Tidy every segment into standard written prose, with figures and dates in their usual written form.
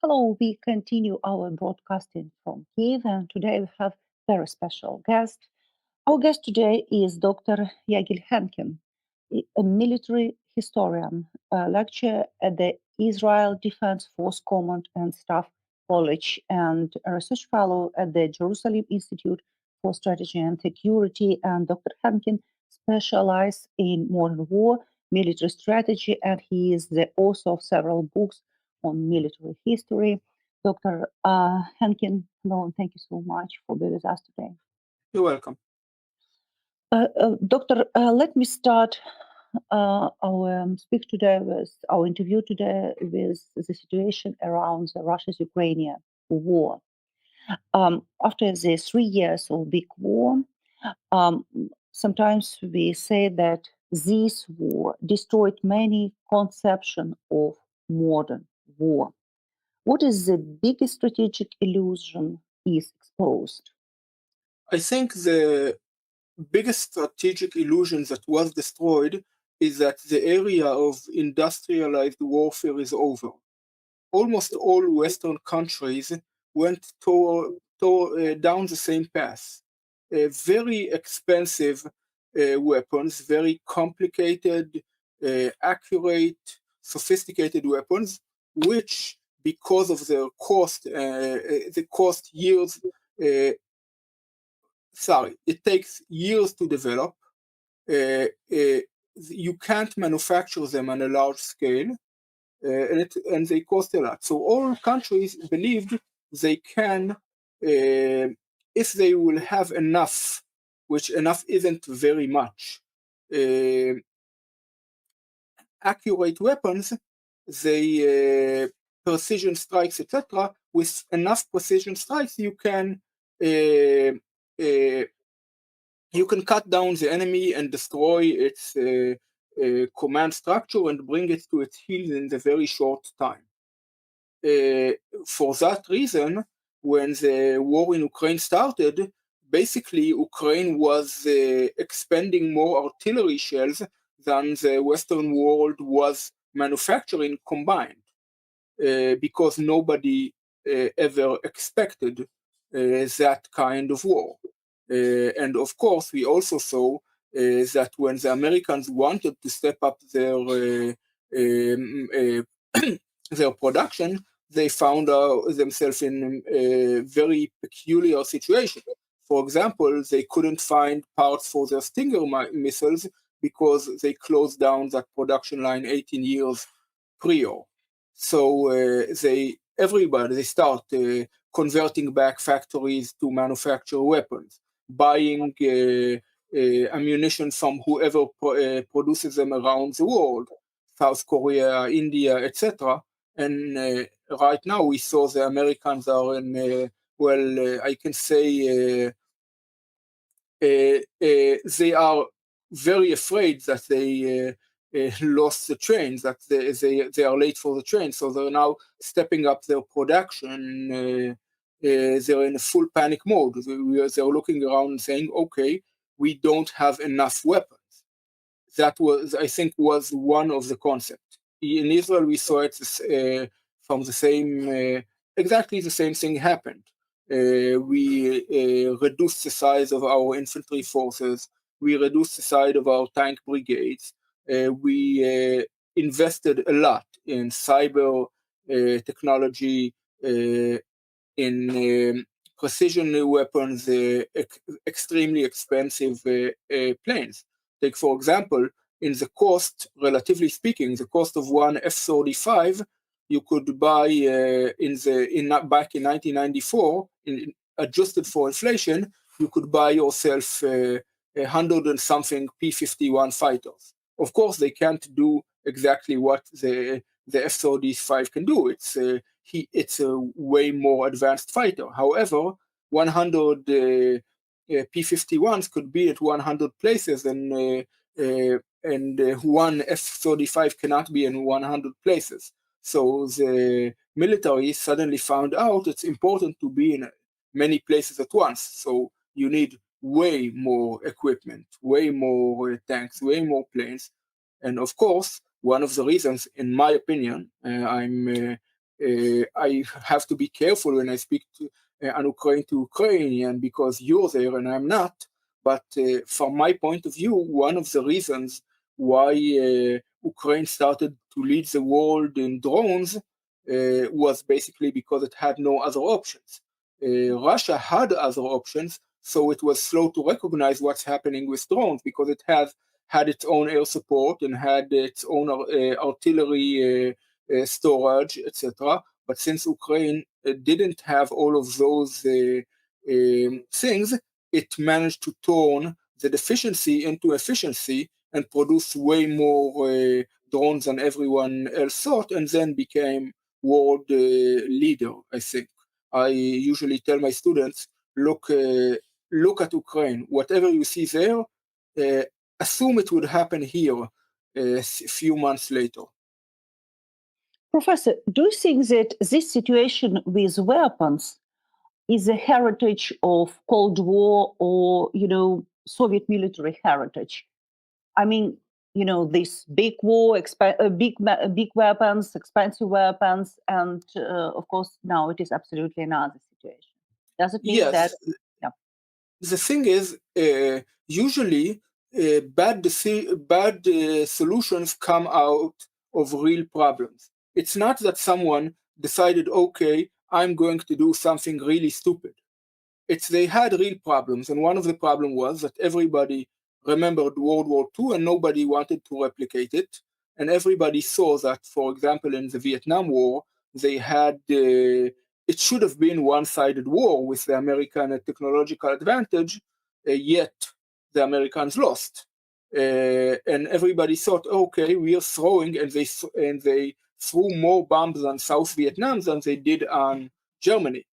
Hello, we continue our broadcasting from Kiev, and today we have very special guest. Our guest today is Dr. Yagil Henkin, a military historian, a lecturer at the Israel Defense Force Command and Staff College, and a research fellow at the Jerusalem Institute for Strategy and Security. And Dr. Henkin specializes in modern war, military strategy, and he is the author of several books on military history. Dr. Henkin, hello, and thank you so much for being with us today. You're welcome. Doctor, let me start our speak today with our interview today with the situation around the Russia's-Ukraine war. After the 3 years of big war, um, sometimes we say that this war destroyed many conception of modern war. What is the biggest strategic illusion is exposed? I think the biggest strategic illusion that was destroyed is that the area of industrialized warfare is over. Almost all Western countries went down the same path. Very expensive weapons, very complicated, accurate, sophisticated weapons, which, because of their cost, the cost years, it takes years to develop. You can't manufacture them on a large scale, and they cost a lot. So all countries believed they can, if they will have enough, which enough isn't very much, accurate weapons, they precision strikes, etc. With enough precision strikes, you can cut down the enemy and destroy its command structure and bring it to its heels in a very short time. For that reason, when the war in Ukraine started, basically Ukraine was expending more artillery shells than the Western world was manufacturing combined, because nobody ever expected that kind of war. And of course, we also saw that when the Americans wanted to step up their production, they found themselves in a very peculiar situation. For example, they couldn't find parts for their Stinger missiles because they closed down that production line 18 years prior. So they start converting back factories to manufacture weapons, buying ammunition from whoever produces them around the world, South Korea, India, etc. And right now we saw the Americans are in, I can say they are very afraid that they lost the train, that they are late for the train. So they're now stepping up their production. They're in a full panic mode. They're looking around and saying, okay, we don't have enough weapons. That was, I think, was one of the concepts. In Israel, we saw it from the same, exactly the same thing happened. We reduced the size of our infantry forces. We reduced the size of our tank brigades. We invested a lot in cyber technology, in precision weapons, extremely expensive planes. Take, for example, in the cost, relatively speaking, the cost of one F-35, you could buy back in 1994, adjusted for inflation, you could buy yourself 100 and something P-51 fighters. Of course, they can't do exactly what the F-35 can do. It's a way more advanced fighter. However, 100 P-51s could be at 100 places, and one F-35 cannot be in 100 places. So the military suddenly found out it's important to be in many places at once. So you need way more equipment, way more tanks, way more planes. And of course, one of the reasons, in my opinion, I'm I have to be careful when I speak on Ukraine to Ukrainian because you're there and I'm not. But from my point of view, one of the reasons why Ukraine started to lead the world in drones was basically because it had no other options. Russia had other options, so it was slow to recognize what's happening with drones because it has had its own air support and had its own artillery storage, etc. But since Ukraine didn't have all of those things, it managed to turn the deficiency into efficiency and produce way more drones than everyone else thought, and then became world leader, I think. I usually tell my students, look at Ukraine. Whatever you see there, assume it would happen here a few months later. Professor, do you think that this situation with weapons is a heritage of Cold War or, Soviet military heritage? I mean, this big war, big weapons, expensive weapons, and of course now it is absolutely another situation. Does it mean that? Yes, Yeah. the thing is, usually bad solutions come out of real problems. It's not that someone decided, okay, I'm going to do something really stupid. They had real problems, and one of the problems was that everybody remembered World War II and nobody wanted to replicate it. And everybody saw that, for example, in the Vietnam War, they had it should have been one-sided war with the American technological advantage, yet the Americans lost. And everybody thought, okay, we are throwing, and they threw more bombs on South Vietnam than they did on Germany.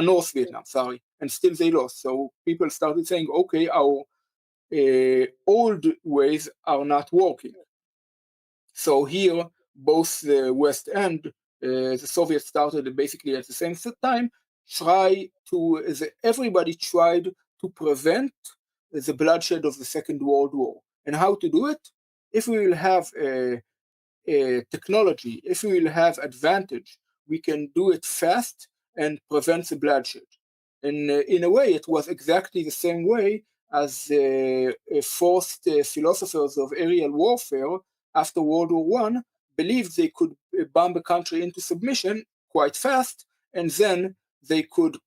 North Vietnam, sorry, and still they lost. So people started saying, okay, our old ways are not working. So here, both the West and the Soviets started basically at the same time, everybody tried to prevent the bloodshed of the Second World War. And how to do it? If we will have technology, if we will have advantage, we can do it fast and prevent the bloodshed. And in a way, it was exactly the same way as forced philosophers of aerial warfare after World War I believed they could bomb a country into submission quite fast, and then they could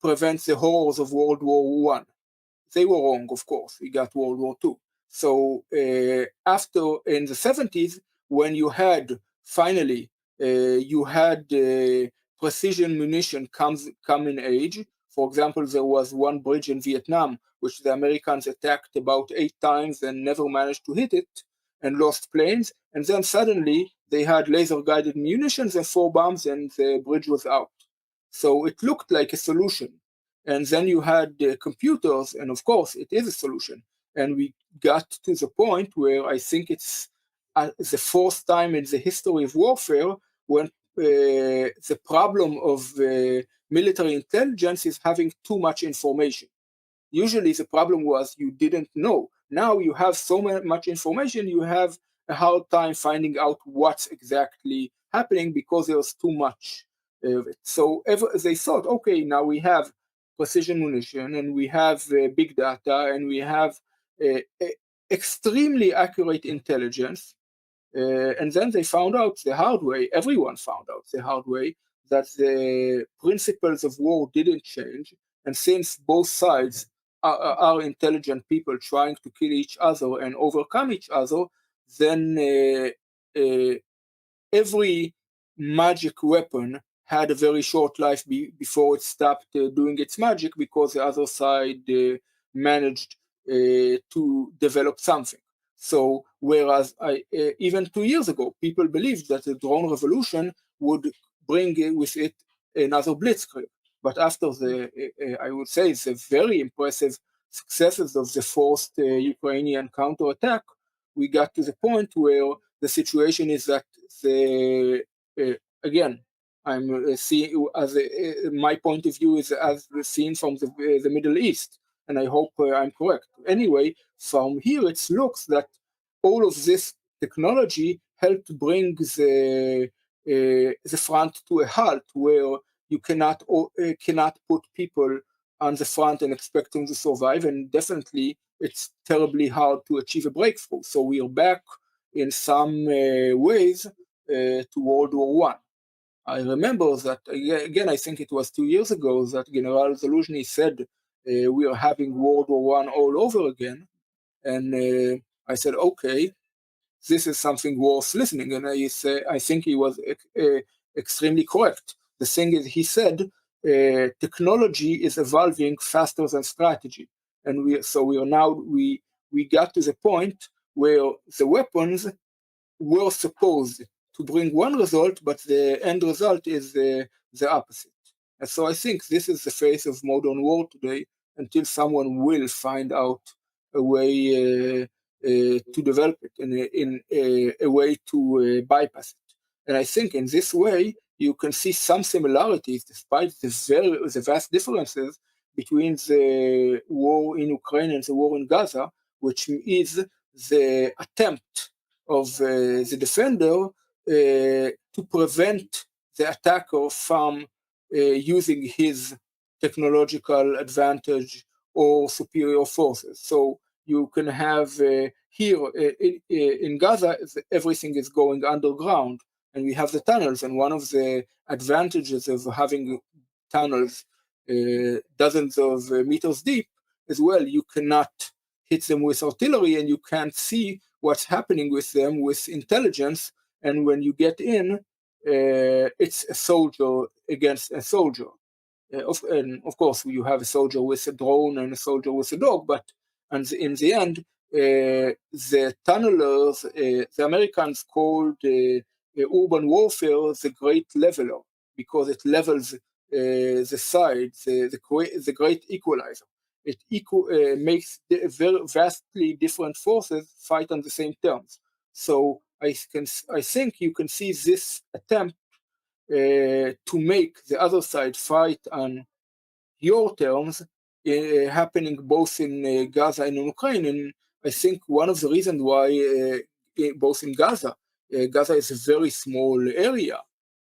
prevent the horrors of World War I. They were wrong, of course. We got World War II. So after, in the 70s, when you had, finally, you had precision munition come in age. For example, there was one bridge in Vietnam, which the Americans attacked about 8 times and never managed to hit it and lost planes. And then suddenly they had laser-guided munitions and 4 bombs and the bridge was out. So it looked like a solution. And then you had computers, and of course, it is a solution. And we got to the point where I think it's the fourth time in the history of warfare when the problem of military intelligence is having too much information. Usually the problem was you didn't know. Now you have so much information, you have a hard time finding out what's exactly happening because there's too much of it. So they thought, okay, now we have precision munition and we have big data and we have extremely accurate intelligence. And then they found out the hard way, everyone found out the hard way, that the principles of war didn't change. And since both sides are intelligent people trying to kill each other and overcome each other, then every magic weapon had a very short life before it stopped doing its magic because the other side managed to develop something. So whereas even 2 years ago, people believed that the drone revolution would bring with it another blitzkrieg. But after I would say, the very impressive successes of the forced Ukrainian counterattack, we got to the point where the situation is that again, I'm seeing as my point of view is as seen from the Middle East, and I hope I'm correct. Anyway, from here it looks that all of this technology helped bring the the front to a halt, where you cannot put people on the front and expect them to survive, and definitely it's terribly hard to achieve a breakthrough. So we are back in some ways to World War One. I remember that, again, I think it was 2 years ago, that General Zaluzhny said, we are having World War One all over again. And I said, okay, this is something worth listening. And I think he was extremely correct. The thing is, he said, technology is evolving faster than strategy. And we got to the point where the weapons were supposed to bring one result, but the end result is the opposite. And so I think this is the face of modern war today, until someone will find out a way to develop it, in a way to bypass it. And I think in this way, you can see some similarities, despite the vast differences between the war in Ukraine and the war in Gaza, which is the attempt of the defender to prevent the attacker from using his technological advantage or superior forces. So you can have here in Gaza, everything is going underground, and we have the tunnels. And one of the advantages of having tunnels dozens of meters deep as well, you cannot hit them with artillery, and you can't see what's happening with them with intelligence. And when you get in, it's a soldier against a soldier. And of course, you have a soldier with a drone and a soldier with a dog, but in the end, the tunnelers, the Americans called urban warfare the great leveler, because it levels the sides, the great equalizer. It makes very vastly different forces fight on the same terms. So I think you can see this attempt to make the other side fight on your terms happening both in Gaza and in Ukraine. And I think one of the reasons why both in Gaza is a very small area.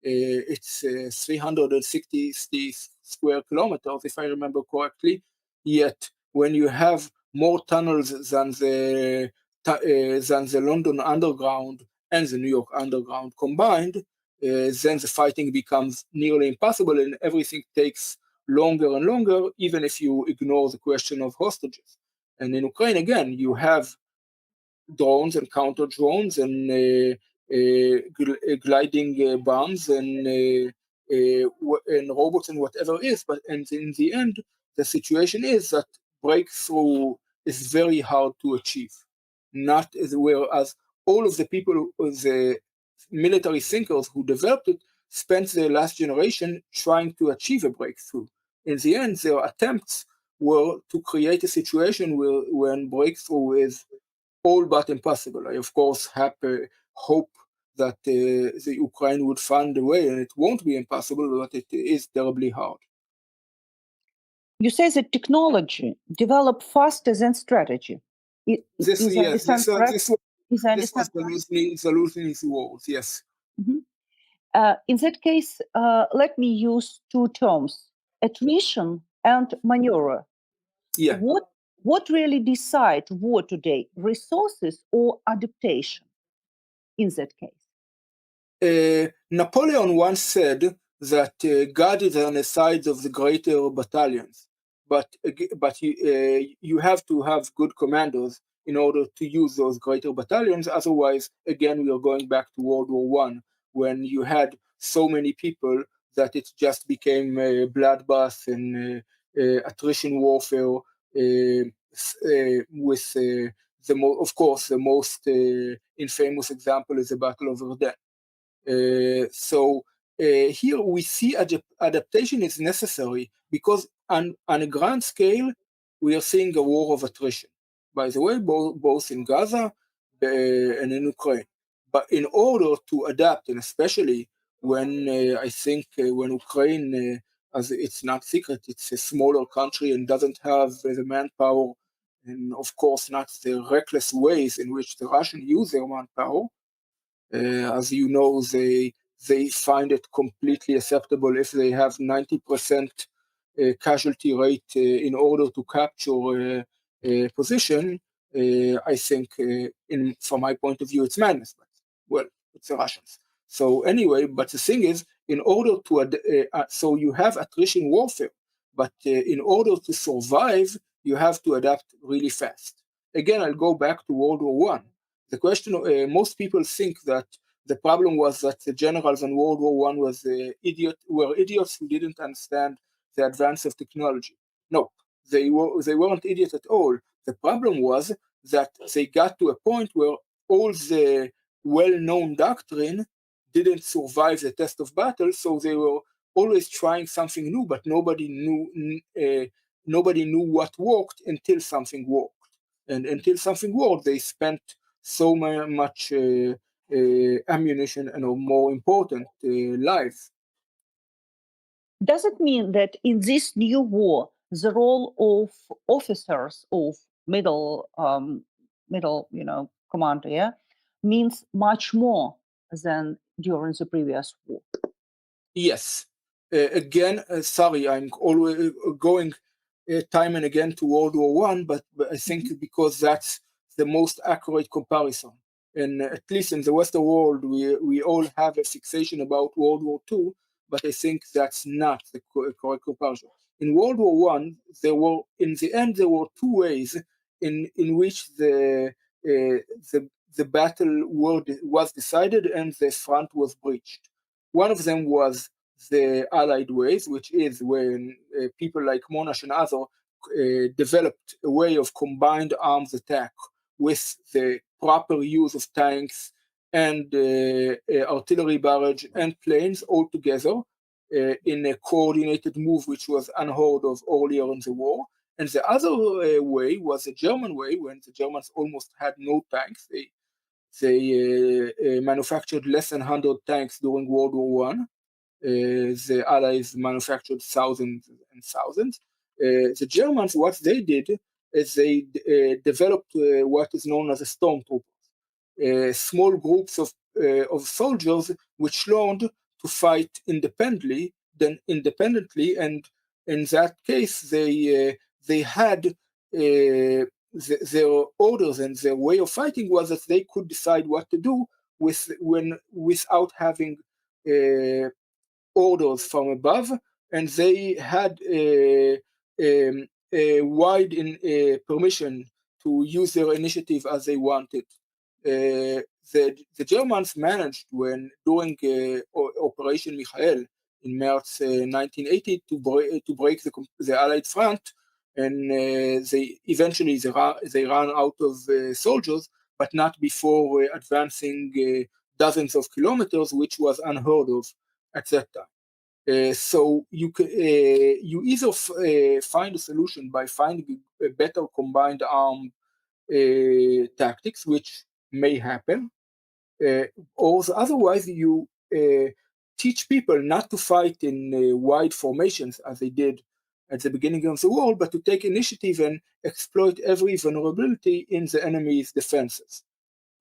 It's 360 square kilometers, if I remember correctly. Yet when you have more tunnels than the London Underground and the New York Underground combined, then the fighting becomes nearly impossible, and everything takes longer and longer, even if you ignore the question of hostages. And in Ukraine, again, you have drones and counter drones and gliding bombs and robots and whatever it is. But in the end, the situation is that breakthrough is very hard to achieve. Not as whereas all of the people, the military thinkers who developed it, spent their last generation trying to achieve a breakthrough. In the end, their attempts were to create a situation when breakthrough is all but impossible. I, of course, hope that the Ukraine would find a way, and it won't be impossible, but it is terribly hard. You say that technology developed faster than strategy. This Is I understand correct? was Zaluzhny's words, yes. Mm-hmm. In that case, let me use two terms: attrition and maneuver. Yeah. What really decide war today? Resources or adaptation? In that case, Napoleon once said that God is on the side of the greater battalions, but you have to have good commanders in order to use those greater battalions. Otherwise, again, we are going back to World War One, when you had so many people that it just became a bloodbath and attrition warfare. With of course, the most infamous example is the Battle of Verdun. So here we see adaptation is necessary, because on a grand scale, we are seeing a war of attrition. By the way, both in Gaza and in Ukraine. But in order to adapt, and especially when I think when Ukraine, as it's not secret, it's a smaller country and doesn't have the manpower, and of course not the reckless ways in which the Russians use their manpower. As you know, they they find it completely acceptable if they have 90% casualty rate in order to capture a position. I think, from my point of view, it's madness. But well, it's the Russians. So anyway, but the thing is, in order to so you have attrition warfare, but in order to survive, you have to adapt really fast. Again, I'll go back to World War One. The question: most people think that the problem was that the generals in World War One were idiots who didn't understand the advance of technology. No, they weren't idiots at all. The problem was that they got to a point where all the well-known doctrine didn't survive the test of battle, so they were always trying something new, but nobody knew what worked until something worked. And until something worked, they spent so much ammunition and, more important, lives. Does it mean that in this new war, the role of officers of middle, command, means much more than during the previous war? Yes. Again, sorry, I'm always going time and again to World War One, but I think because that's the most accurate comparison. And at least in the Western world, we all have a fixation about World War II, but I think that's not the correct comparison. In World War One, in the end, there were two ways in which the battle was decided and the front was breached. One of them was the Allied ways, which is when people like Monash and others developed a way of combined arms attack with the proper use of tanks and artillery barrage and planes all together in a coordinated move, which was unheard of earlier in the war. And the other way was the German way, when the Germans almost had no tanks. They manufactured less than 100 tanks during World War One. The Allies manufactured thousands and thousands. The Germans, what they did is they developed what is known as a stormtrooper, small groups of soldiers which learned to fight independently. And in that case, they had their orders, and their way of fighting was that they could decide what to do without having orders from above, and they had a wide permission to use their initiative as they wanted. The Germans managed, when doing Operation Michael in March 1980, to break the Allied front, and they eventually they ran out of soldiers, but not before advancing dozens of kilometers, which was unheard of at that time. So you either find a solution by finding a better combined arm tactics, which may happen, or otherwise you teach people not to fight in wide formations as they did at the beginning of the war, but to take initiative and exploit every vulnerability in the enemy's defenses.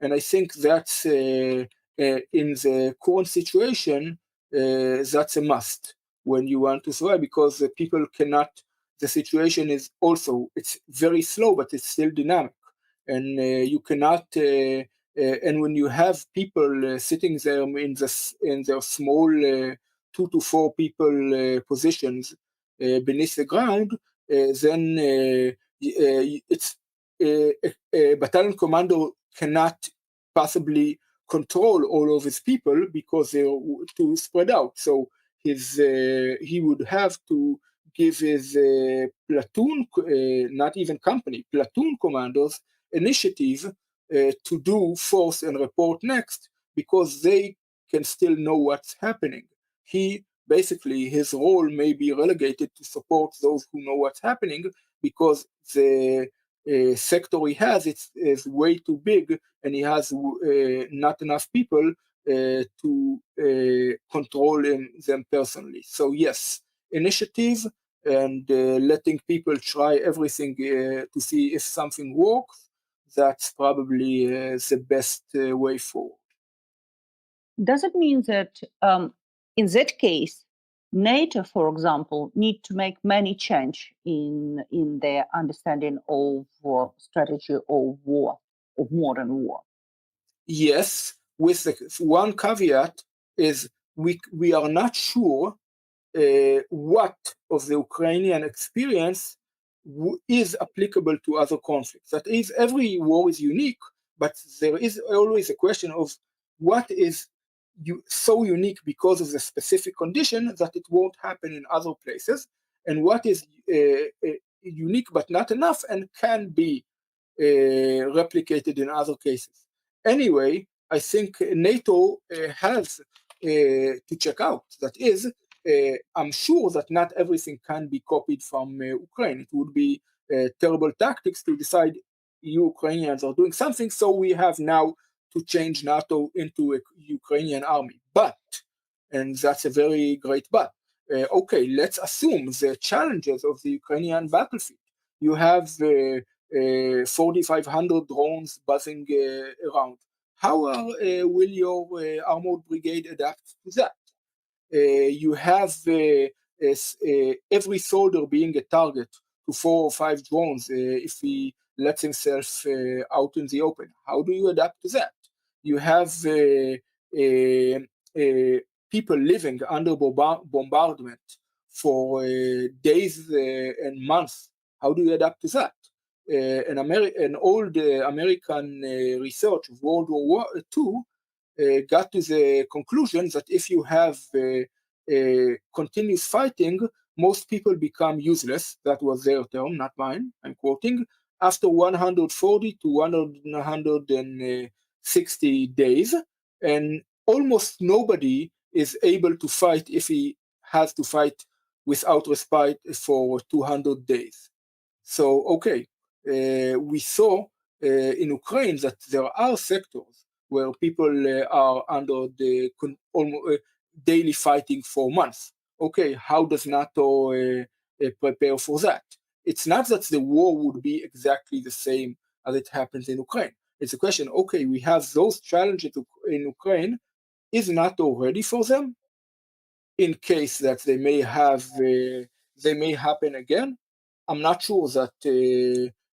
And I think that's in the current situation, that's a must when you want to survive, because people cannot. The situation is also, it's very slow, but it's still dynamic, and you cannot. And when you have people sitting there in their small 2 to 4 people positions beneath the ground, then it's a battalion commander cannot possibly control all of his people because they're too spread out. So he would have to give his platoon, not even company, platoon commanders initiative to do force and report next, because they can still know what's happening. Basically, his role may be relegated to support those who know what's happening, because the sector he has is way too big, and he has not enough people to control them personally. So yes, initiative and letting people try everything to see if something works, that's probably the best way forward. Does it mean that in that case, NATO, for example, need to make many change in their understanding of strategy of war, of modern war? Yes, with one caveat is we are not sure what of the Ukrainian experience is applicable to other conflicts. That is, every war is unique, but there is always a question of what is so unique because of the specific condition that it won't happen in other places, and what is unique but not enough and can be replicated in other cases. Anyway, I think NATO has to check out. That is, I'm sure that not everything can be copied from Ukraine. It would be terrible tactics to decide Ukrainians are doing something, so we have now to change NATO into a Ukrainian army. But, and that's a very great but, okay, let's assume the challenges of the Ukrainian battlefield. You have 4,500 drones buzzing around. How will your armored brigade adapt to that? You have every soldier being a target to 4 or 5 drones if he lets himself out in the open. How do you adapt to that? You have people living under bombardment for days and months. How do you adapt to that? An old American research of World War II got to the conclusion that if you have continuous fighting, most people become useless. That was their term, not mine. I'm quoting. After 140 to 160 days, and almost nobody is able to fight if he has to fight without respite for 200 days. So, okay, we saw in Ukraine that there are sectors where people are under the daily fighting for months. Okay, how does NATO prepare for that? It's not that the war would be exactly the same as it happens in Ukraine. It's a question, okay, we have those challenges in Ukraine. Is NATO ready for them? In case that they may happen again? I'm not sure that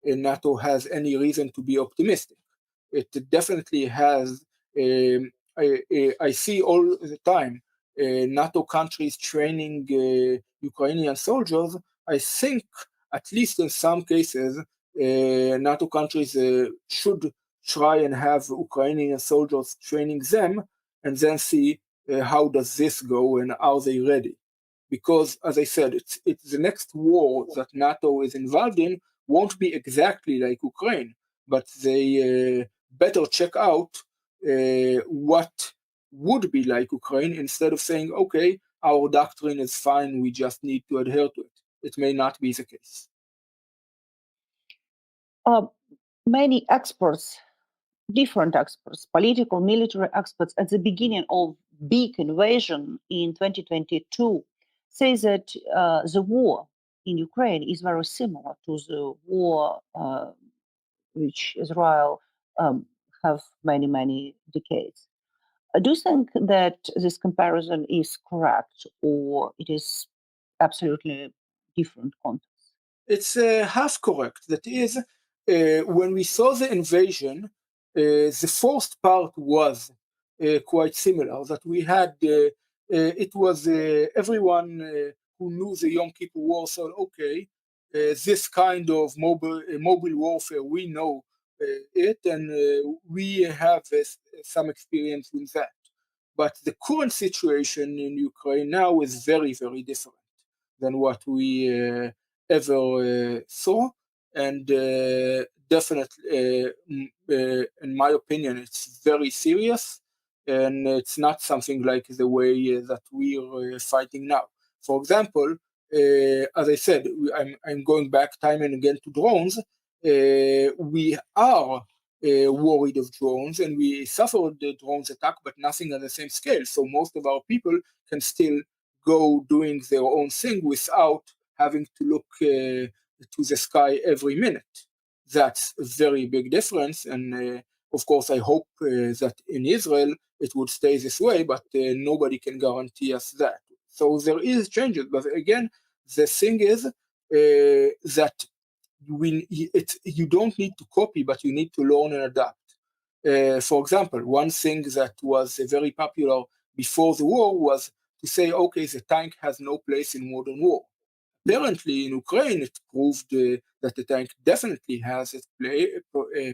NATO has any reason to be optimistic. It definitely has. I see all the time NATO countries training Ukrainian soldiers. I think, at least in some cases, NATO countries should try and have Ukrainian soldiers training them, and then see how does this go and are they ready? Because, as I said, it's the next war that NATO is involved in won't be exactly like Ukraine, but they better check out what would be like Ukraine instead of saying, okay, our doctrine is fine, we just need to adhere to it. It may not be the case. Many experts, different experts, political, military experts, at the beginning of big invasion in 2022, say that the war in Ukraine is very similar to the war which Israel have many decades. Do you think that this comparison is correct, or it is absolutely different context? It's half correct. That is, when we saw the invasion, the first part was quite similar. That we had, it was everyone who knew the Yom Kippur War said, okay, this kind of mobile warfare, we know it, and we have some experience with that. But the current situation in Ukraine now is very different than what we ever saw, and definitely, in my opinion, it's very serious, and it's not something like the way that we are fighting now. For example, as I said, I'm going back time and again to drones. We are worried of drones, and we suffered the drones attack, but nothing on the same scale. So most of our people can still go doing their own thing without having to look to the sky every minute. That's a very big difference, and Of course, I hope that in Israel it would stay this way, but nobody can guarantee us that. So there is changes, but again, the thing is that you don't need to copy, but you need to learn and adapt. For example, one thing that was very popular before the war was to say, okay, the tank has no place in modern war. Apparently, in Ukraine, it proved that the tank definitely has its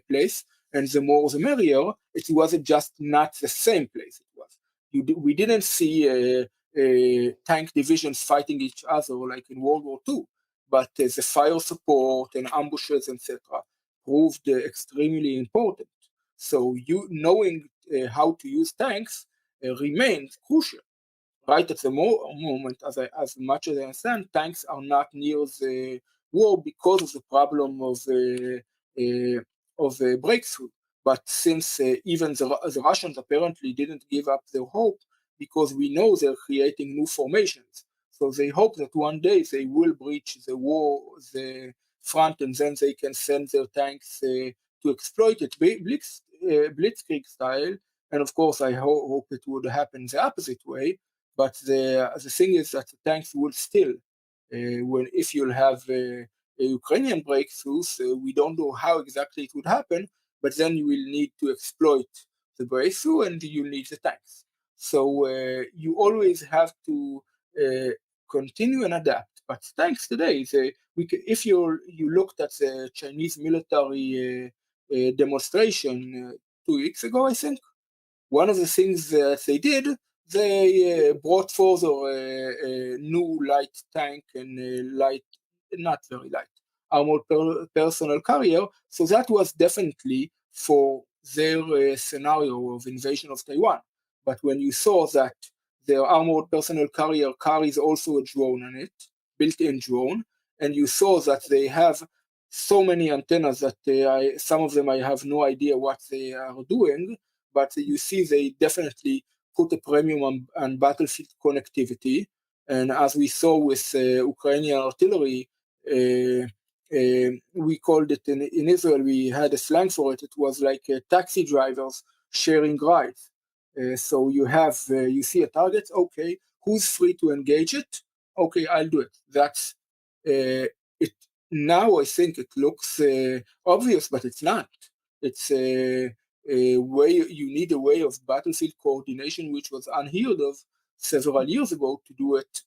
place, and the more the merrier. It wasn't just not the same place it was. We didn't see tank divisions fighting each other like in World War II, but the fire support and ambushes, etc., proved extremely important. So you knowing how to use tanks remains crucial. Right at the moment, as much as I understand, tanks are not near the war because of the problem of breakthrough. But since even the Russians apparently didn't give up their hope, because we know they're creating new formations. So they hope that one day they will breach the front, and then they can send their tanks to exploit it blitzkrieg style. And of course, I hope it would happen the opposite way. But the thing is that the tanks will still, if you'll have Ukrainian breakthroughs, we don't know how exactly it would happen, but then you will need to exploit the breakthrough and you need the tanks. So you always have to continue and adapt. But tanks today, if you looked at the Chinese military demonstration 2 weeks ago, I think, one of the things that they did, they brought forth a new light tank and not very light, armored personnel carrier. So that was definitely for their scenario of invasion of Taiwan. But when you saw that their armored personnel carrier carries also a drone on it, built-in drone, and you saw that they have so many antennas that some of them I have no idea what they are doing, but you see they definitely put a premium on battlefield connectivity. And as we saw with Ukrainian artillery, we called it in Israel, we had a slang for it. It was like taxi drivers sharing rides. So you see a target, okay, who's free to engage it? Okay, I'll do it. That's it. Now I think it looks obvious, but it's not. It's a way, you need a way of battlefield coordination which was unheard of several years ago to do it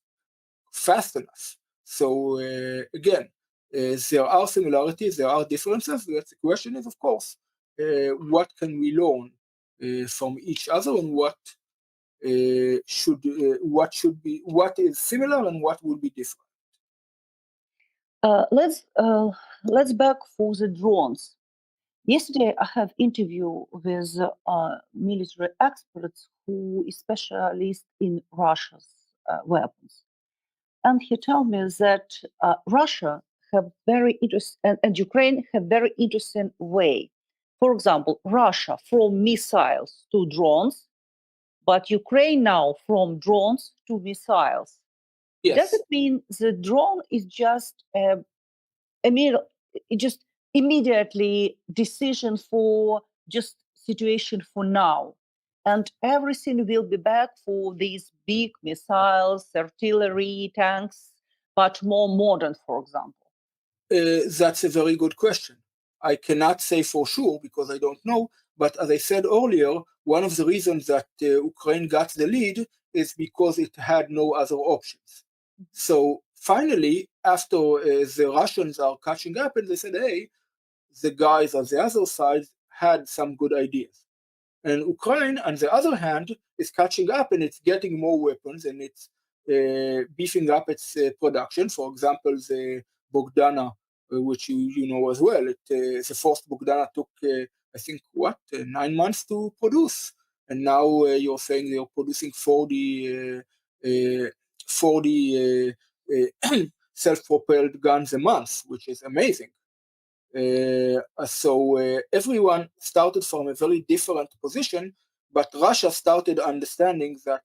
fast enough. So again, there are similarities, there are differences. The question is, of course, what can we learn from each other, and what is similar and what will be different. Let's back for the drones. Yesterday, I have interview with military experts who is specialist in Russia's weapons, and he told me that Russia have very interesting and Ukraine have very interesting way. For example, Russia from missiles to drones, but Ukraine now from drones to missiles. Yes. Does it mean the drone is just just immediately decision for just situation for now, and everything will be back for these big missiles, artillery, tanks, but more modern, for example? That's a very good question. I cannot say for sure because I don't know, but as I said earlier, one of the reasons that Ukraine got the lead is because it had no other options. So finally, after the Russians are catching up, and they said, hey, the guys on the other side had some good ideas. And Ukraine, on the other hand, is catching up and it's getting more weapons and it's beefing up its production. For example, the Bogdana, which you know as well. The first Bogdana took, I think, 9 months to produce. And now you're saying they're producing 40 self-propelled guns a month, which is amazing. So everyone started from a very different position, but Russia started understanding that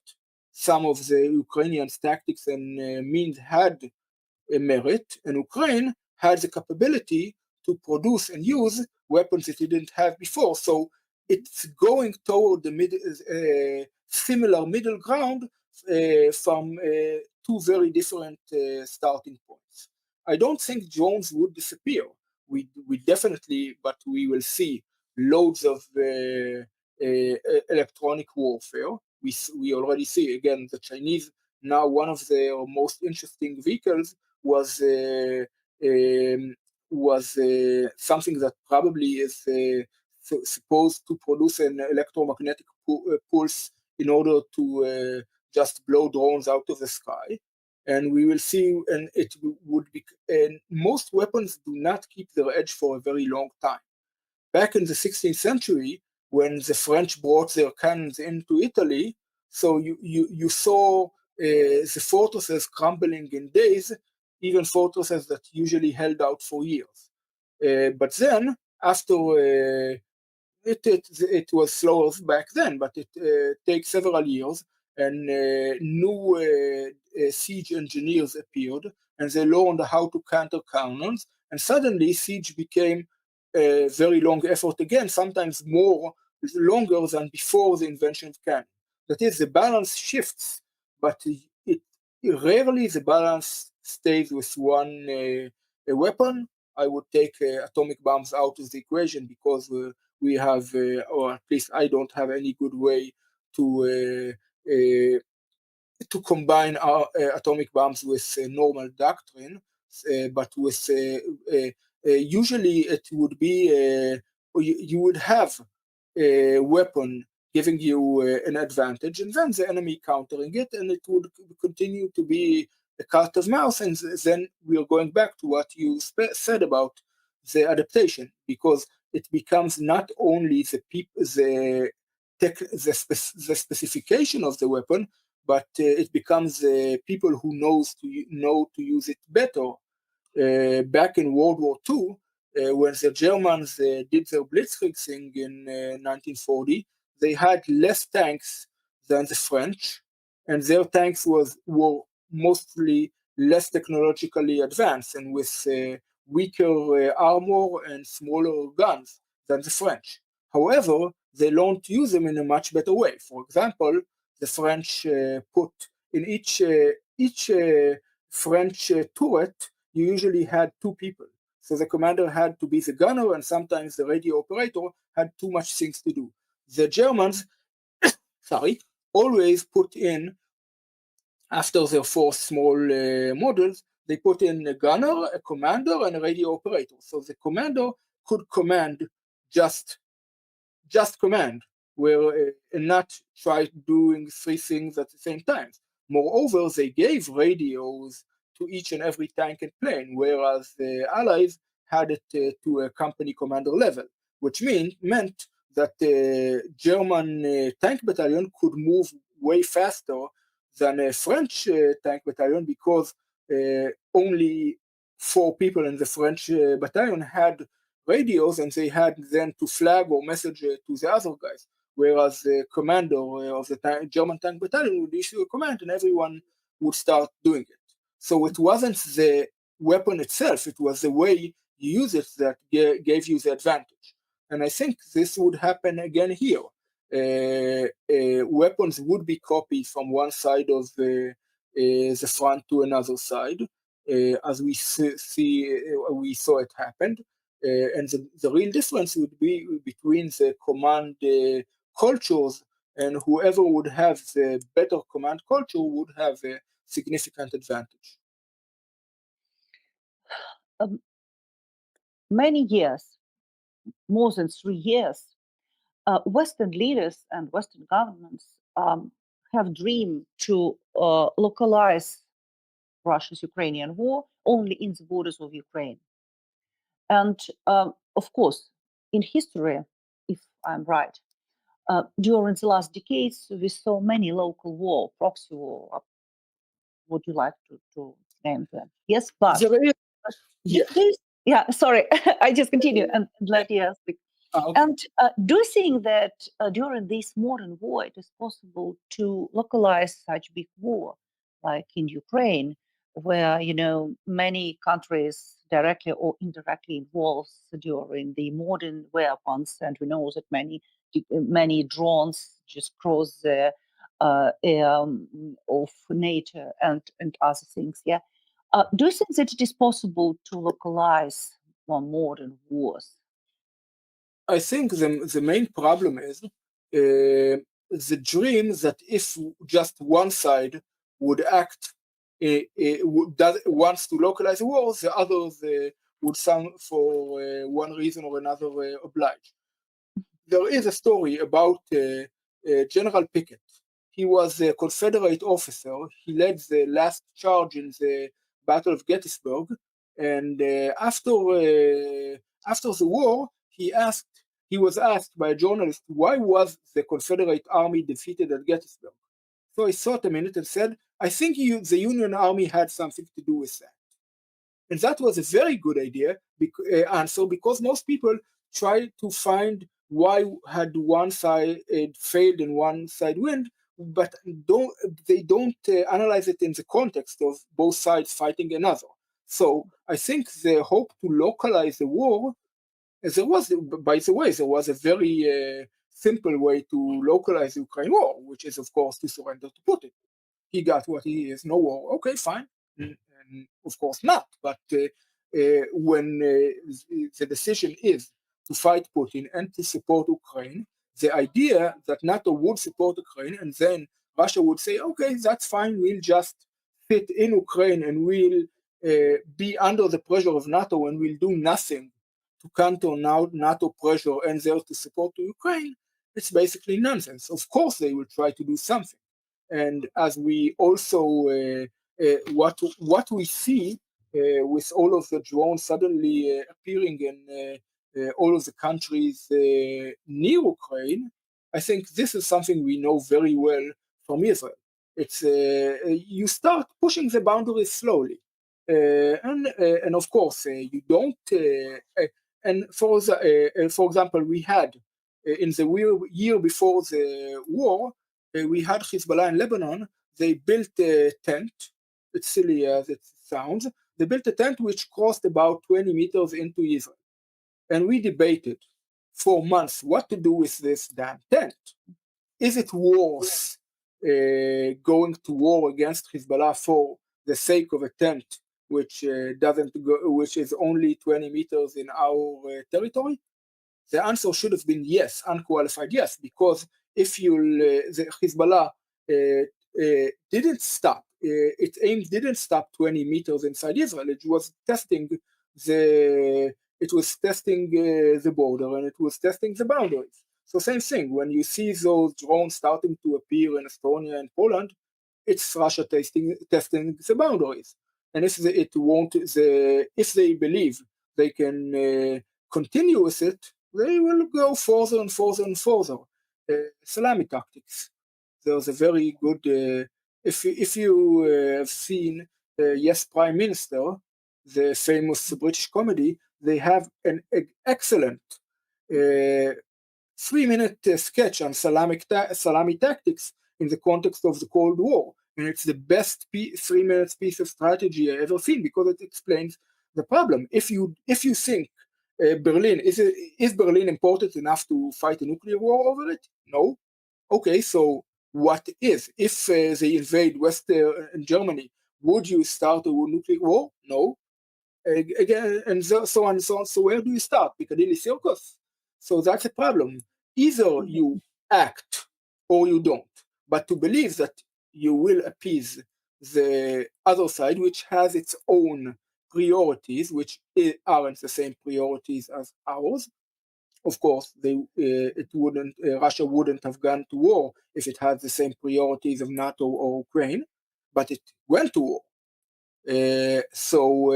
some of the Ukrainian tactics and means had a merit, and Ukraine had the capability to produce and use weapons it didn't have before. So it's going toward the similar middle ground from two very different starting points. I don't think drones would disappear. We definitely, but we will see loads of electronic warfare. We already see, again, the Chinese, now one of their most interesting vehicles was something that probably is supposed to produce an electromagnetic pulse in order to just blow drones out of the sky. And we will see, and it would be, and most weapons do not keep their edge for a very long time. Back in the 16th century, when the French brought their cannons into Italy, so you saw the fortresses crumbling in days, even fortresses that usually held out for years. But then, after it was slower back then, but it takes several years, and new siege engineers appeared, and they learned how to counter cannons, and suddenly siege became a very long effort again, sometimes more longer than before the invention of cannon. That is, the balance shifts, but rarely the balance stays with one weapon. I would take atomic bombs out of the equation because we have, or at least I don't have any good way to combine our atomic bombs with normal doctrine, but with usually it would be you would have a weapon giving you an advantage, and then the enemy countering it, and it would continue to be a cat of mouse. And then we are going back to what you said about the adaptation, because it becomes not only the specification of the weapon, but it becomes people who know to use it better. Back in World War II, when the Germans did their Blitzkrieg thing in 1940, they had less tanks than the French, and their tanks were mostly less technologically advanced and with weaker armor and smaller guns than the French. However, they learned to use them in a much better way. For example, the French put in each French turret, you usually had two people. So the commander had to be the gunner, and sometimes the radio operator had too much things to do. The Germans, always put in, after their four small models, they put in a gunner, a commander, and a radio operator. So the commander could command just command, where and not try doing three things at the same time. Moreover, they gave radios to each and every tank and plane, whereas the Allies had it to a company commander level, which meant that the German tank battalion could move way faster than a French tank battalion, because only 4 people in the French battalion had radios, and they had then to flag or message to the other guys, whereas the commander of the German tank battalion would issue a command and everyone would start doing it. So it wasn't the weapon itself, it was the way you use it that gave you the advantage. And I think this would happen again here. Weapons would be copied from one side of the front to another side, as we saw it happened. And the real difference would be between the command cultures, and whoever would have the better command culture would have a significant advantage. Many years, more than 3 years, Western leaders and Western governments have dreamed to localize Russia's Ukrainian war only in the borders of Ukraine. And of course, in history, if I'm right, during the last decades, we saw many local war, proxy war. Would you like to name them? Yes, but yeah, sorry, I just continue and let you speak. Okay. And do you think that during this modern war, it is possible to localize such big war, like in Ukraine, where many countries directly or indirectly involved during the modern weapons, and we know that many drones just cross the air of NATO and other things. Yeah, do you think that it is possible to localize more modern wars? I think the main problem is the dream that if just one side would act, wants to localize the war, the others would some for one reason or another oblige. There is a story about General Pickett. He was a Confederate officer. He led the last charge in the Battle of Gettysburg, and after the war, he was asked by a journalist, why was the Confederate Army defeated at Gettysburg? So he thought a minute and said, I think the Union Army had something to do with that. And that was a very good answer, because most people try to find why had one side failed and one side win, but they don't analyze it in the context of both sides fighting another. So I think the hope to localize the war, by the way, there was a very simple way to localize the Ukraine war, which is, of course, to surrender to Putin. He got what he is, no war. Okay, fine. And of course not. But when the decision is to fight Putin and to support Ukraine, the idea that NATO would support Ukraine and then Russia would say, okay, that's fine, we'll just sit in Ukraine and we'll be under the pressure of NATO and we'll do nothing to counter NATO pressure and there to support Ukraine, it's basically nonsense. Of course they will try to do something. And as we also, what we see with all of the drones suddenly appearing in all of the countries near Ukraine, I think this is something we know very well from Israel. It's you start pushing the boundaries slowly, and of course you don't. And for example, we had in the year before the war, we had Hezbollah in Lebanon. They built a tent. It's silly as it sounds. They built a tent which crossed about 20 meters into Israel. And we debated for months what to do with this damn tent. Is it worth going to war against Hezbollah for the sake of a tent which which is only 20 meters in our territory? The answer should have been yes, unqualified yes, because if the Hezbollah didn't stop, its aim didn't stop 20 meters inside Israel. It was testing the border and it was testing the boundaries. So same thing, when you see those drones starting to appear in Estonia and Poland, it's Russia testing the boundaries. And if they believe they can continue with it, they will go further and further and further. Salami tactics. There's a very good, if you have seen Yes, Prime Minister, the famous British comedy, they have an excellent 3-minute sketch on salami tactics in the context of the Cold War. And it's the best 3-minute piece of strategy I ever seen, because it explains the problem. If you think Berlin, is Berlin important enough to fight a nuclear war over it? No. Okay, so what is? If they invade Western Germany, would you start a nuclear war? No. Again, and so on and so on. So where do you start? Piccadilly Circus? So that's a problem. Either you act or you don't. But to believe that you will appease the other side, which has its own priorities, which aren't the same priorities as ours. Of course, Russia wouldn't have gone to war if it had the same priorities of NATO or Ukraine, but it went to war. So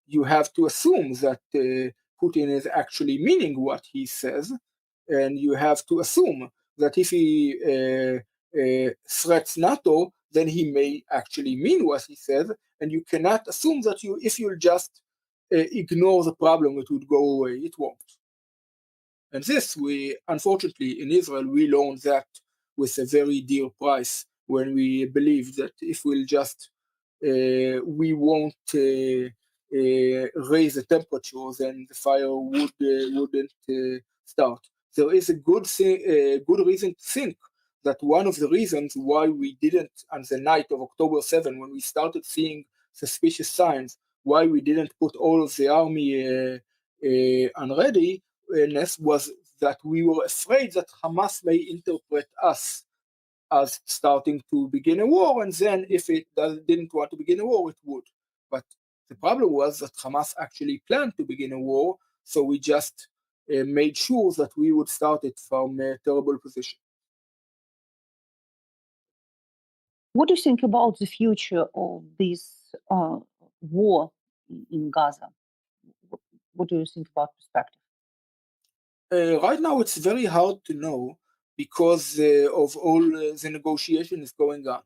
you have to assume that Putin is actually meaning what he says, and you have to assume that if he threats NATO, then he may actually mean what he says, and you cannot assume that if you just ignore the problem, it would go away. It won't. And this, unfortunately, in Israel, we learned that with a very dear price, when we believe that if we'll just we won't raise the temperatures and the fire wouldn't start. There is a good reason to think that one of the reasons why we didn't, on the night of October 7, when we started seeing suspicious signs, why we didn't put all of the army on readiness was that we were afraid that Hamas may interpret us as starting to begin a war, and then if it didn't want to begin a war, it would. But the problem was that Hamas actually planned to begin a war, so we just made sure that we would start it from a terrible position. What do you think about the future of this war in Gaza? What do you think about perspective? Right now, it's very hard to know because of all the negotiations going on.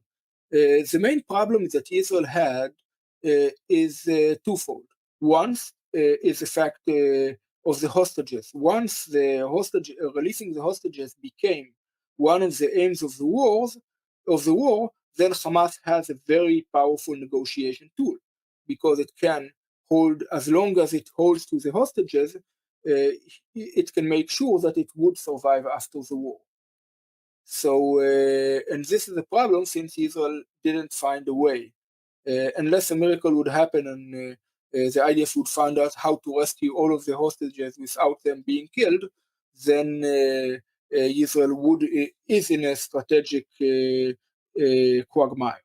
The main problem that Israel had is twofold. One is the fact of the hostages. Once the releasing the hostages became one of the aims of the war, then Hamas has a very powerful negotiation tool because it can hold, as long as it holds to the hostages, it can make sure that it would survive after the war. So, and this is the problem since Israel didn't find a way. Unless a miracle would happen and the IDF would find out how to rescue all of the hostages without them being killed, then Israel is in a strategic quagmire.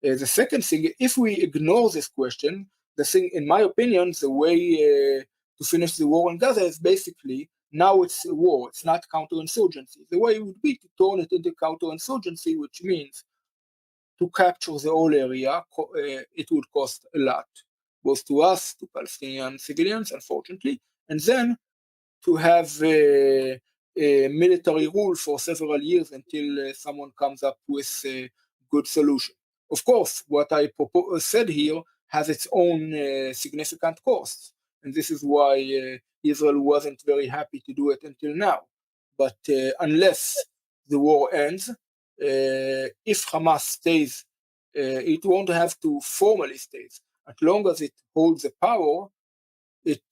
The second thing, if we ignore this question, the thing, in my opinion, the way to finish the war in Gaza is basically, now it's a war, it's not counterinsurgency. The way would be to turn it into counterinsurgency, which means to capture the whole area, it would cost a lot, both to us, to Palestinian civilians, unfortunately, and then to have a military rule for several years until someone comes up with a good solution. Of course, what I said here has its own significant costs, and this is why Israel wasn't very happy to do it until now. But unless the war ends, if Hamas stays, it won't have to formally stay. As long as it holds the power, it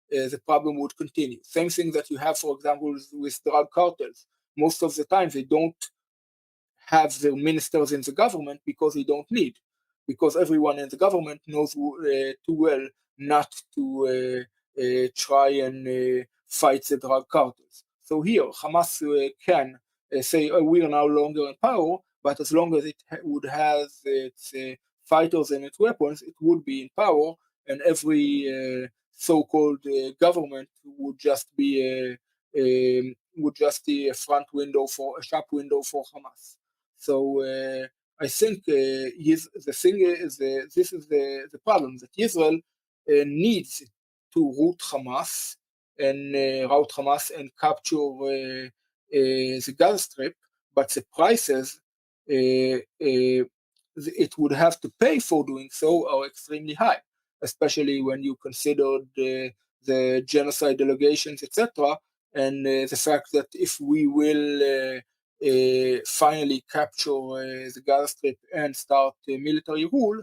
the problem would continue. Same thing that you have, for example, with drug cartels. Most of the time, they don't have their ministers in the government because they don't need, because everyone in the government knows too well not to try and fight the drug cartels. So here, Hamas can say, we are no longer in power, but as long as it would have its fighters and its weapons, it would be in power, and every so-called government would just be a front window a shop window for Hamas. So I think the thing is, this is the problem, that Israel needs to rout Hamas and capture the Gaza Strip, but the prices it would have to pay for doing so are extremely high, especially when you consider the genocide allegations, etc., and the fact that if we will finally capture the Gaza Strip and start military rule,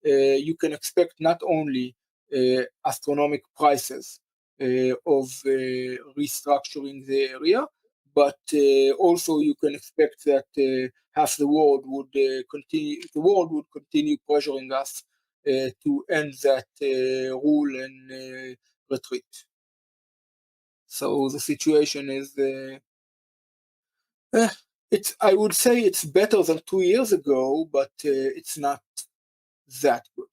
you can expect not only astronomical prices of restructuring the area, but also you can expect that half the world would continue pressuring us to end that rule and retreat. So the situation is I would say it's better than 2 years ago, but it's not that good.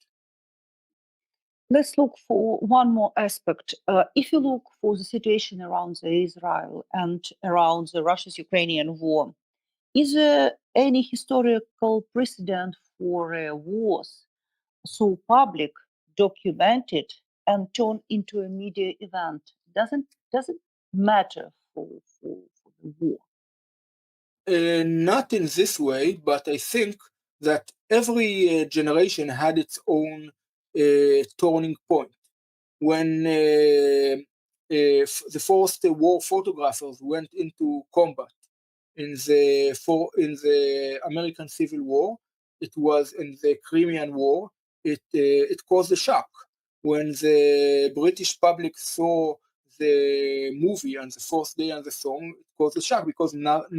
Let's look for one more aspect. If you look for the situation around Israel and around the Russia's-Ukrainian war, is there any historical precedent for wars so public, documented, and turned into a media event? Doesn't matter for the war? Not in this way, but I think that every generation had its own turning point. When the first war photographers went into combat in the American Civil War, it was in the Crimean War. It caused a shock when the British public saw the movie on the fourth day on the song. It caused a shock because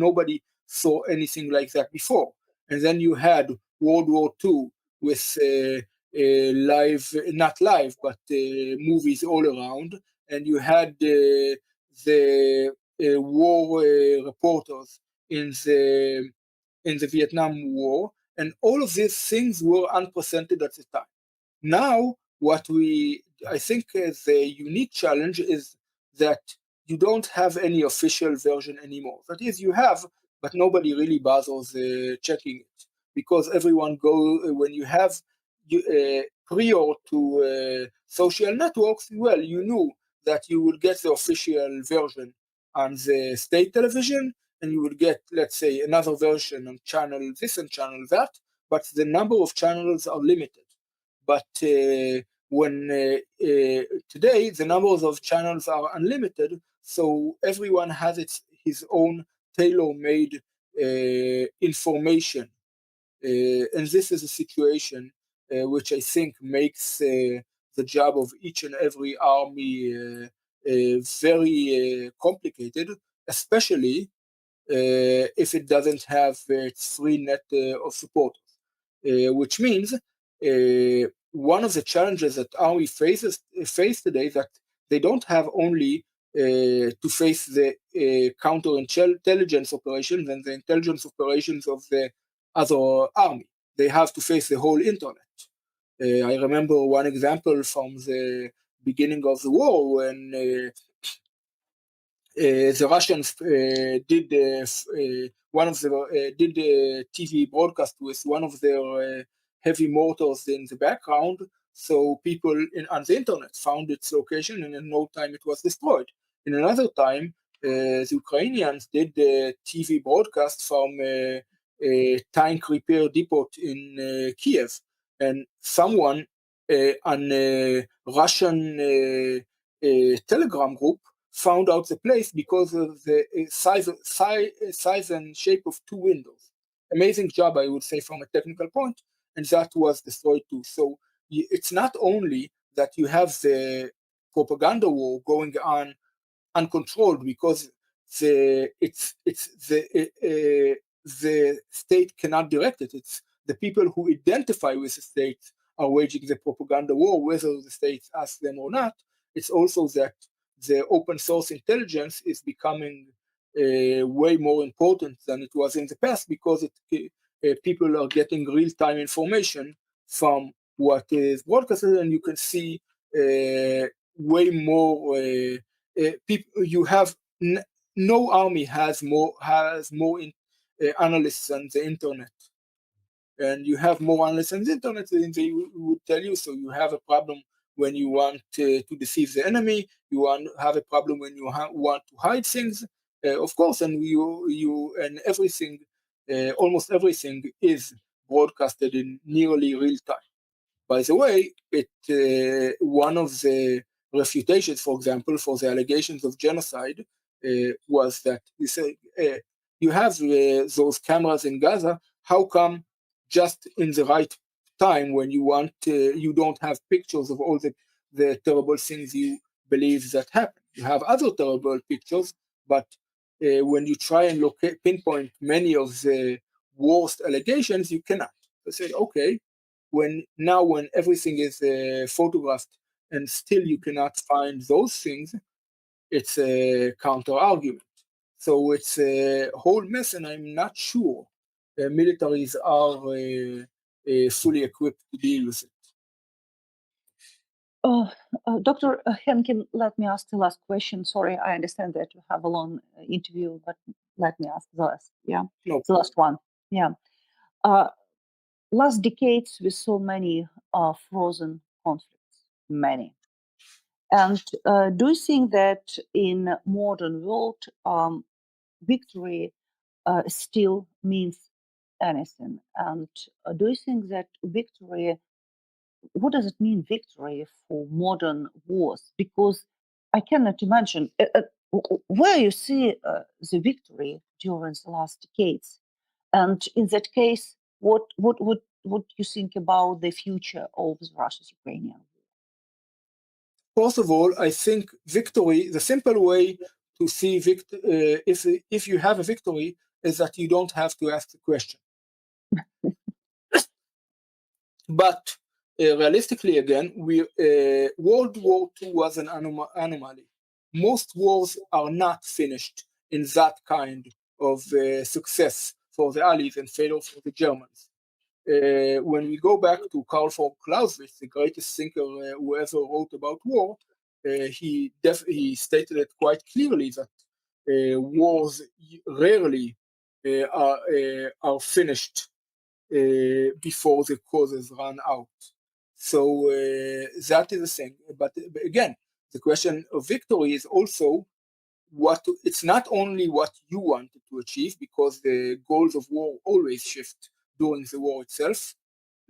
nobody saw anything like that before. And then you had World War II with live, not live, but movies all around, and you had the war reporters in the Vietnam War, and all of these things were unprecedented at the time. Now, I think the unique challenge is that you don't have any official version anymore. That is, you have, but nobody really bothers checking it, because everyone when you have prior to social networks, well, you knew that you will get the official version on the state television, and you will get, let's say, another version on channel this and channel that, but the number of channels are limited. But when today the numbers of channels are unlimited, so everyone has his own tailor-made information, and this is a situation which I think makes the job of each and every army very complicated, especially if it doesn't have its free net of supporters, which means one of the challenges that army face today is that they don't have only to face the counterintelligence operations and the intelligence operations of the other army. They have to face the whole internet. I remember one example from the beginning of the war when the Russians did a TV broadcast with one of their heavy mortars in the background, so people on the internet found its location, and in no time it was destroyed. In another time, the Ukrainians did a TV broadcast from a tank repair depot in Kiev, and someone on a Russian Telegram group found out the place because of the size and shape of two windows. Amazing job, I would say, from a technical point, and that was destroyed too. So it's not only that you have the propaganda war going on uncontrolled because the state cannot direct it. It's the people who identify with the state are waging the propaganda war, whether the state asks them or not. It's also that the open source intelligence is becoming way more important than it was in the past, because people are getting real-time information from what is broadcasted, and you can see way more people. You have no army has more analysts than the internet, and you have more analysts on the internet than they would tell you. So you have a problem when you want to deceive the enemy. You have a problem when you want to hide things, of course, and and everything, almost everything is broadcasted in nearly real time. By the way, one of the refutations, for example, for the allegations of genocide was that you say you have those cameras in Gaza. How come just in the right time when you want you don't have pictures of all the terrible things you believe that happened? You have other terrible pictures, but when you try and pinpoint many of the worst allegations, you cannot. You say, okay, when everything is photographed and still you cannot find those things, it's a counter argument. So it's a whole mess, and I'm not sure militaries are fully equipped to deal with it. Dr. Henkin, let me ask the last question. Sorry, I understand that you have a long interview, but let me ask the last. Yeah, No. The last one. Yeah. Last decades, we saw many frozen conflicts, many. And do you think that in modern world, victory still means anything? And do you think that victory, what does it mean, victory for modern wars? Because I cannot imagine where you see the victory during the last decades. And in that case, what what you think about the future of Russia's-Ukrainian war? First of all, I think victory, the simple way to see if you have a victory is that you don't have to ask the question. But realistically, again, World War II was an anomaly. Most wars are not finished in that kind of success for the Allies and failure for the Germans. When we go back to Karl von Clausewitz, the greatest thinker who ever wrote about war, he stated it quite clearly that wars rarely are finished before the causes run out. So that is the thing. But again, the question of victory is also it's not only what you wanted to achieve, because the goals of war always shift during the war itself.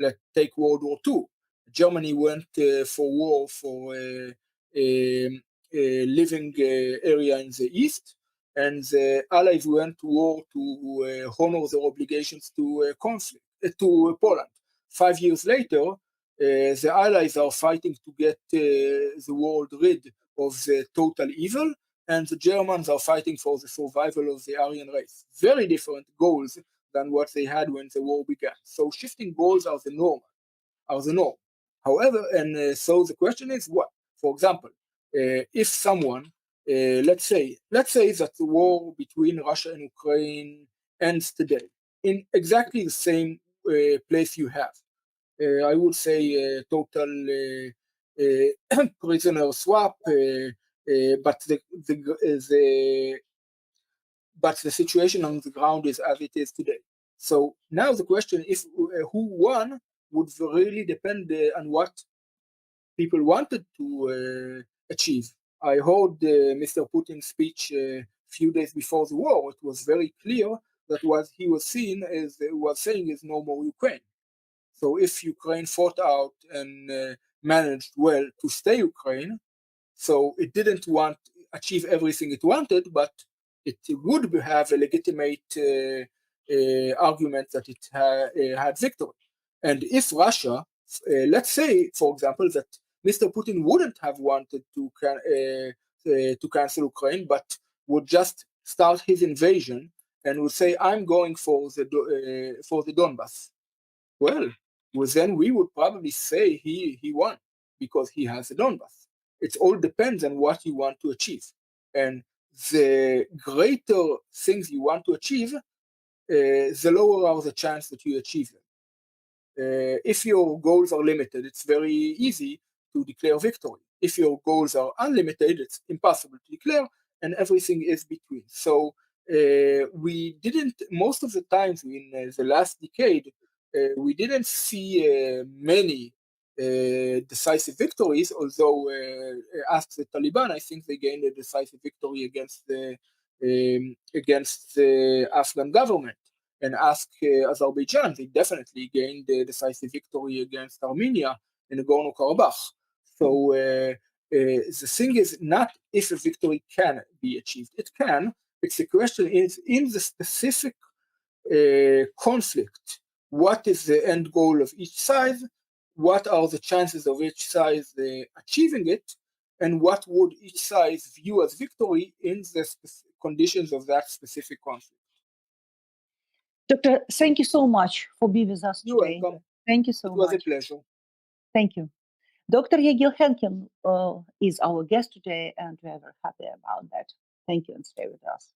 Let's take World War II. Germany went for war for living area in the east, and the Allies went to war to honor their obligations to to Poland. 5 years later, the Allies are fighting to get the world rid of the total evil, and the Germans are fighting for the survival of the Aryan race. Very different goals than what they had when the war began. So shifting goals are the norm. However, and so the question is what? For example, if someone, let's say that the war between Russia and Ukraine ends today in exactly the same place you have. I would say total prisoner swap, but the situation on the ground is as it is today. So now the question is who won would really depend on what people wanted to achieve. I heard Mr. Putin's speech a few days before the war. It was very clear that what he was saying is no more Ukraine. So if Ukraine fought out and managed well to stay Ukraine, so it didn't achieve everything it wanted, but it would have a legitimate argument that it had victory. And if Russia, let's say, for example, that Mr. Putin wouldn't have wanted to cancel Ukraine, but would just start his invasion and would say, "I'm going for the Donbas." Well, then we would probably say he won because he has the Donbas. It all depends on what you want to achieve. And the greater things you want to achieve, the lower are the chance that you achieve them. If your goals are limited, it's very easy to declare victory. If your goals are unlimited, it's impossible to declare, and everything is between. So we didn't, most of the times in the last decade, we didn't see many decisive victories, although ask the Taliban, I think they gained a decisive victory against the Afghan government. And ask Azerbaijan, they definitely gained a decisive victory against Armenia in Nagorno-Karabakh. So the thing is not if a victory can be achieved. It can. It's the question is in the specific conflict, what is the end goal of each side? What are the chances of each side achieving it? And what would each side view as victory in the conditions of that specific conflict? Doctor, thank you so much for being with us You're today. welcome. Thank you so much. It was a pleasure. Thank you. Dr. Yagil Henkin is our guest today, and we are very happy about that. Thank you, and stay with us.